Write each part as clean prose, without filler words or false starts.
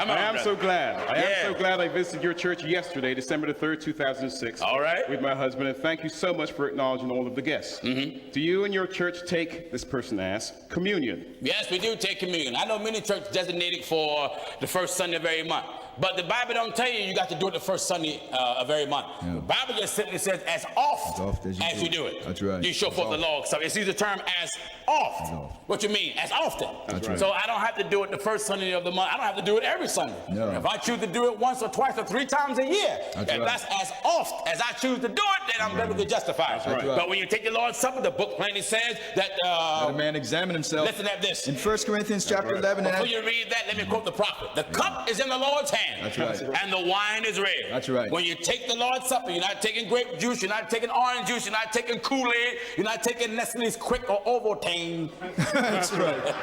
Come on, I am so glad. I Yeah. am so glad I visited your church yesterday, December the 3rd, 2006. All right. With my husband, and thank you so much for acknowledging all of the guests. Do you and your church take, this person asks, communion? Yes, we do take communion. I know many churches designated for the first Sunday of every month. But the Bible don't tell you got to do it the first Sunday of every month. Yeah. The Bible just simply says as oft as you do it. That's right. You show forth the law. So it's used the term as oft. What you mean? As often. That's right. So I don't have to do it the first Sunday of the month. I don't have to do it every Sunday. No. If I choose to do it once or twice or 3 times a year, That's if right. that's as oft as I choose to do it, then I'm biblically justified. That's right. But when you take the Lord's Supper, the book plainly says that Let a man examine himself. listen at this. In 1 Corinthians chapter 11 Before and you read that, let me quote the prophet. The cup is in the Lord's hand. That's right. And the wine is red. That's right. When you take the Lord's Supper, you're not taking grape juice, you're not taking orange juice, you're not taking Kool-Aid, you're not taking Nestle's Quick or Ovaltine. That's right.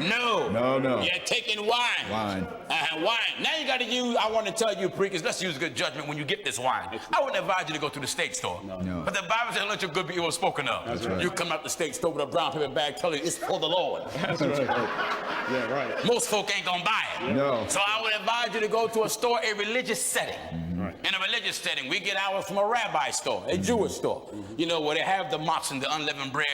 No. No. You're taking wine. Wine. Wine. Now you got to use, I want to tell you, preachers, let's use good judgment when you get this wine. I wouldn't advise you to go to the state store. No. But the Bible says, let your good be evil spoken of. That's right. You come out the state store with a brown paper bag telling you it's for the Lord. That's right. Yeah, right. Most folk ain't gonna buy it. No. So I would advise you to go to a store, a religious setting. Right. In a religious setting, we get ours from a rabbi store, a Jewish store. You know, where they have the matzah, the unleavened bread,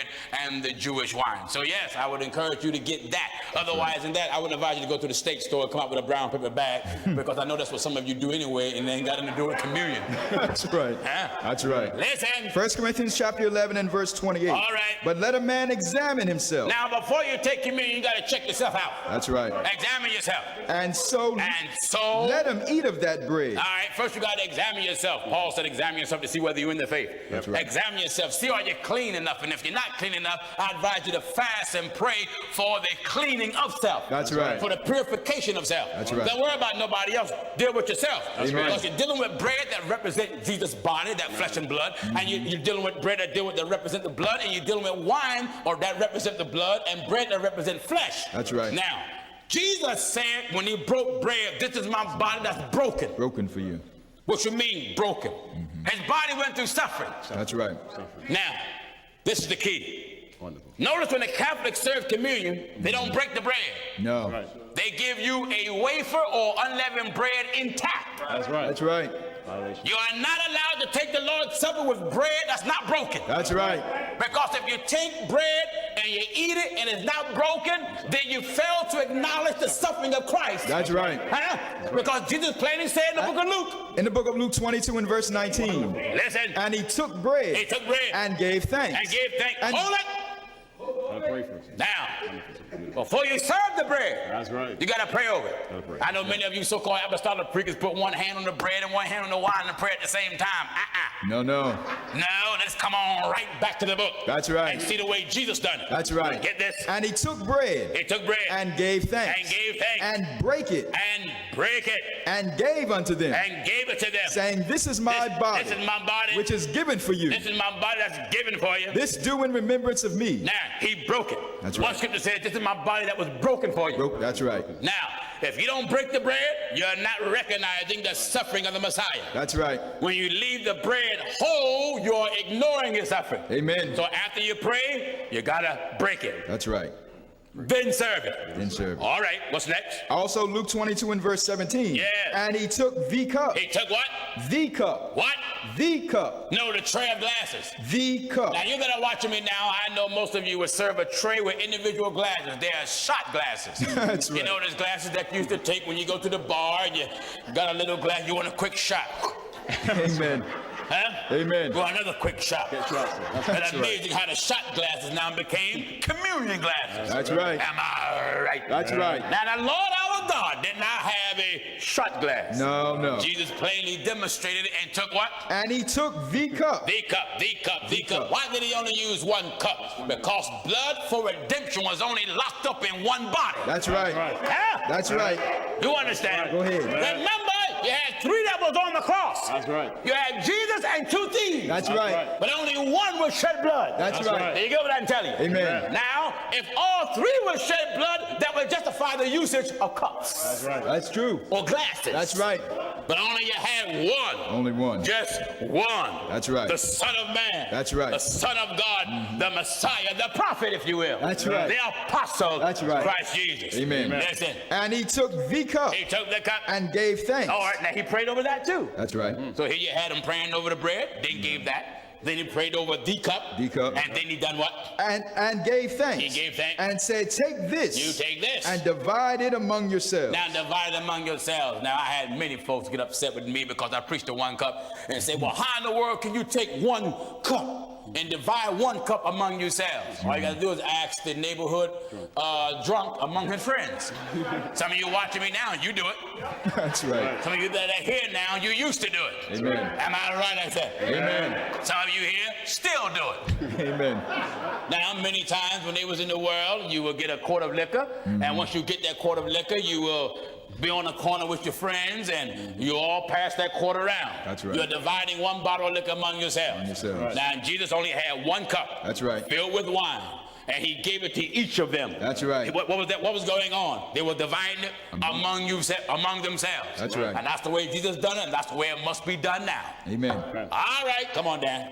and the Jewish wine. So yes, I would encourage you to get that. Otherwise than that, I would advise you to go to the state store and come out with a brown paper bag, because I know that's what some of you do anyway, and they ain't got anything to do with communion. That's right. Huh? That's right. Listen. 1 Corinthians chapter 11 and verse 28. All right. But let a man examine himself. Now, before you take communion, you got to check yourself out. That's right. Examine yourself. And so let him eat of that bread. All right, first you got to examine yourself. Paul said examine yourself to see whether you're in the faith. That's right. Examine yourself. See are you clean enough. And if you're not clean enough, I advise you to fast and pray for the cleaning of self. That's right. For the purification of self. That's right. Don't worry about nobody else. Deal with yourself. That's right. Because you're dealing with bread that represents Jesus' body, that flesh and blood. And you're dealing with bread that represent the blood. And you're dealing with wine or that represent the blood, and bread that represent flesh. That's right. Now, Jesus said when he broke bread, this is my body that's broken. Broken for you. What you mean, broken? His body went through suffering. That's right. Now, this is the key. Wonderful. Notice when the Catholics serve communion, they don't break the bread. No. Right. They give you a wafer or unleavened bread intact. That's right. That's right. Violation. You are not allowed to take the Lord's Supper with bread that's not broken. That's right. Because if you take bread and you eat it and it's not broken, then you fail to acknowledge the suffering of Christ. That's right. Huh? Because Jesus plainly said in the book of Luke. In the book of Luke 22 and verse 19. Listen. And he took bread. He took bread. And gave thanks. And gave thanks. And Hold it. I'll pray for us. Now, before you serve the bread, That's right. you got to pray over Gotta it. pray. I know many of you so-called apostolic preachers put one hand on the bread and one hand on the wine and pray at the same time. No. No, let's come on right back to the book. That's right. And see the way Jesus done it. That's right. Get this. And he took bread. He took bread. And gave thanks. And gave thanks. And brake it. And break it. And gave unto them. And gave it to them. Saying, this is my body. This is my body. Which is given for you. This is my body that's given for you. This do in remembrance of me. Now, he broke it. That's One right. scripture says, this is my body that was broken for you. That's right. Now, if you don't break the bread, you're not recognizing the suffering of the Messiah. That's right. When you leave the bread whole, you're ignoring his suffering. Amen. So after you pray, you gotta break it. That's right. Then serve it. Then serve it. All right, what's next? Also Luke 22 and verse 17. Yeah. And he took the cup. He took what? The cup. What? The cup. No, the tray of glasses. The cup. Now you that are watching me now, I know most of you would serve a tray with individual glasses. They are shot glasses. That's right. You know those glasses that you used to take when you go to the bar and you got a little glass, you want a quick shot. Amen. Huh? Amen. Go another quick shot. That's It's right. amazing how the shot glasses now became communion glasses. That's right. Am I right? That's right. Now the Lord our God did not have a shot glass. No. Jesus plainly demonstrated it and took what? And he took the cup. The cup, the cup, the cup. Why did he only use one cup? Because blood for redemption was only locked up in one body. That's right. Huh? That's right. You understand? Go ahead. Remember, you had three that was on the cross. That's right. You had Jesus and two thieves. That's right. But only one was shed blood. That's right. There you go what I'm telling you. Amen. Now, if all three will shed blood, that would justify the usage of cups. That's right. That's true. Or glasses. That's right. But only you had one. Only one. Just one. That's right. The Son of Man. That's right. The Son of God, the Messiah, the prophet, if you will. That's right. The apostle, That's right. Christ Jesus. Amen. Listen. And he took the cup He took the cup. and gave thanks. All right, now he prayed over that too. That's right. So here you had him praying over the bread, then gave that. Then he prayed over the cup. The cup. And then he done what? And gave thanks. He gave thanks. And said, take this. You take this. And divide it among yourselves. Now divide it among yourselves. Now I had many folks get upset with me because I preached the one cup and say, well, how in the world can you take one cup and divide one cup among yourselves? All you got to do is ask the neighborhood drunk among his friends. Some of you watching me now, you do it. That's right. Some of you that are here now, you used to do it. Amen. Am I right? I said. Amen. Some of you here still do it. Amen. Now, many times when they was in the world, you will get a quart of liquor, and once you get that quart of liquor, you will be on the corner with your friends, and you all pass that quart around. That's right. You're dividing one bottle of liquor among yourselves. Among yourselves. Now, Jesus only had one cup. That's right. Filled with wine. And he gave it to each of them. That's right. What was that? What was going on? They were dividing it among themselves. That's right. And that's the way Jesus done it, and that's the way it must be done now. Amen. All right, come on, Dan.